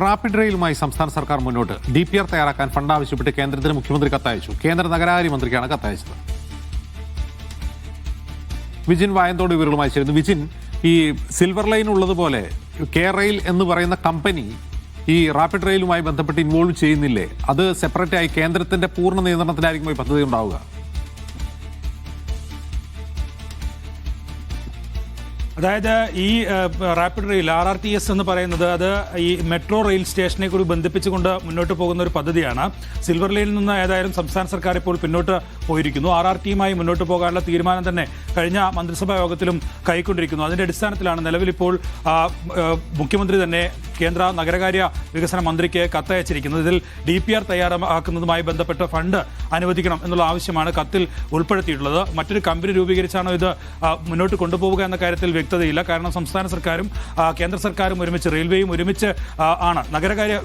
Rapid റെയിലുമായി സംസ്ഥാന സർക്കാർ മുന്നോട്ട്. DPR തയ്യാറാക്കാൻ ഫണ്ട് ആവശ്യപ്പെട്ട് കേന്ദ്രത്തിന് മുഖ്യമന്ത്രി കത്തയച്ചു. കേന്ദ്ര നഗരാകാര്യമന്ത്രിക്കാണ് കത്തയച്ചത്. വിജിൻ വായന്തോട് വിവരങ്ങളുമായി ചേരുന്നു. വിജിൻ, ഈ സിൽവർ ലൈൻ ഉള്ളതുപോലെ കെ റെയിൽ എന്ന് പറയുന്ന കമ്പനി ഈ റാപ്പിഡ് റെയിലുമായി ബന്ധപ്പെട്ട് ഇൻവോൾവ് ചെയ്യുന്നില്ലേ? അത് സെപ്പറേറ്റ് ആയി കേന്ദ്രത്തിന്റെ പൂർണ്ണ നിയന്ത്രണത്തിലായിരിക്കും ഈ പദ്ധതി ഉണ്ടാവുക? അതായത് ഈ റാപ്പിഡ് റെയിൽ RRTS എന്ന് പറയുന്നത് അത് ഈ മെട്രോ റെയിൽ സ്റ്റേഷനെ കൂടി ബന്ധിപ്പിച്ചുകൊണ്ട് മുന്നോട്ട് പോകുന്ന ഒരു പദ്ധതിയാണ്. സിൽവർ ലൈനിൽ നിന്ന് ഏതായാലും സംസ്ഥാന സർക്കാർ ഇപ്പോൾ പിന്നോട്ട് പോയിരിക്കുന്നു. RRTയുമായി മുന്നോട്ട് പോകാനുള്ള തീരുമാനം തന്നെ കഴിഞ്ഞ മന്ത്രിസഭാ യോഗത്തിലും കൈക്കൊണ്ടിരിക്കുന്നു. അതിന്റെ അടിസ്ഥാനത്തിലാണ് നിലവിലിപ്പോൾ മുഖ്യമന്ത്രി തന്നെ കേന്ദ്ര നഗരകാര്യ വികസന മന്ത്രിക്ക് കത്തയച്ചിരിക്കുന്നത്. ഇതിൽ DPR തയ്യാറാക്കുന്നതുമായി ബന്ധപ്പെട്ട ഫണ്ട് അനുവദിക്കണം എന്നുള്ള ആവശ്യമാണ് കത്തിൽ ഉൾപ്പെടുത്തിയിട്ടുള്ളത്. മറ്റൊരു കമ്പനി രൂപീകരിച്ചാണോ ഇത് മുന്നോട്ട് കൊണ്ടുപോവുക എന്ന കാര്യത്തിൽ വ്യക്തതയില്ല. കാരണം സംസ്ഥാന സർക്കാരും കേന്ദ്ര സർക്കാരും ഒരുമിച്ച്, റെയിൽവേയും ഒരുമിച്ച് ആണ്, നഗരകാര്യ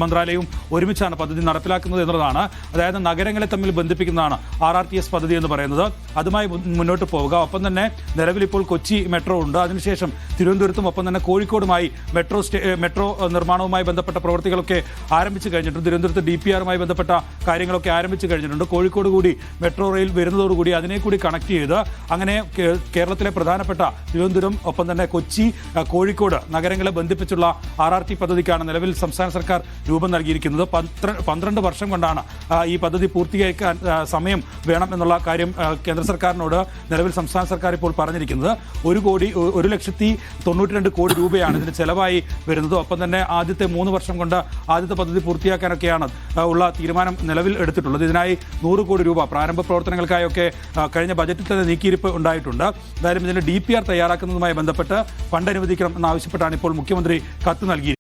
മന്ത്രാലയവും ഒരുമിച്ചാണ് പദ്ധതി നടപ്പിലാക്കുന്നത് എന്നുള്ളതാണ്. അതായത് നഗരങ്ങളെ തമ്മിൽ ബന്ധിപ്പിക്കുന്നതാണ് RRTS പദ്ധതി എന്ന് പറയുന്നത്. അതുമായി മുന്നോട്ട് പോവുക. ഒപ്പം തന്നെ നിലവിൽ ഇപ്പോൾ കൊച്ചി മെട്രോ ഉണ്ട്. അതിനുശേഷം തിരുവനന്തപുരത്തും ഒപ്പം തന്നെ കോഴിക്കോടുമായി മെട്രോ നിർമ്മാണവുമായി ബന്ധപ്പെട്ട പ്രവൃത്തികളൊക്കെ ആരംഭിച്ചു കഴിഞ്ഞിട്ടുണ്ട്. തിരുവനന്തപുരത്ത് DPRുമായി ബന്ധപ്പെട്ട കാര്യങ്ങളൊക്കെ ആരംഭിച്ചു കഴിഞ്ഞിട്ടുണ്ട്. കോഴിക്കോട് കൂടി മെട്രോ റെയിൽ വരുന്നതോടുകൂടി അതിനെ കൂടി കണക്ട് ചെയ്ത് അങ്ങനെ കേരളത്തിലെ പ്രധാനപ്പെട്ട തിരുവനന്തപുരം ഒപ്പം തന്നെ കൊച്ചി, കോഴിക്കോട് നഗരങ്ങളെ ബന്ധിപ്പിച്ചുള്ള RRT പദ്ധതിക്കാണ് നിലവിൽ സംസ്ഥാന സർക്കാർ രൂപം നൽകിയിരിക്കുന്നത്. 12 വർഷം കൊണ്ടാണ് ഈ പദ്ധതി പൂർത്തീകരിക്കാൻ സമയം വേണം എന്നുള്ള കാര്യം കേന്ദ്ര സർക്കാരിനോട് നിലവിൽ സംസ്ഥാന സർക്കാർ ഇപ്പോൾ പറഞ്ഞിരിക്കുന്നത്. 1,92 കോടി രൂപയാണ് ഇതിന് ചെലവായി വരുന്നത്. ഒപ്പം തന്നെ ആദ്യത്തെ 3 വർഷം കൊണ്ട് ആദ്യത്തെ പദ്ധതി പൂർത്തിയാക്കാനൊക്കെയാണ് ഉള്ള തീരുമാനം നിലവിൽ എടുത്തിട്ടുള്ളത്. ഇതിനായി 100 കോടി രൂപ പ്രാരംഭ പ്രവർത്തനങ്ങൾക്കായൊക്കെ കഴിഞ്ഞ ബജറ്റിൽ തന്നെ നീക്കിയിരിപ്പ് ഉണ്ടായിട്ടുണ്ട്. എന്തായാലും ഇതിന് DPR തയ്യാറാക്കുന്നതുമായി ബന്ധപ്പെട്ട് ഫണ്ട് അനുവദിക്കണം എന്നാവശ്യപ്പെട്ടാണ് ഇപ്പോൾ മുഖ്യമന്ത്രി കത്ത് നൽകിയിരിക്കുന്നത്.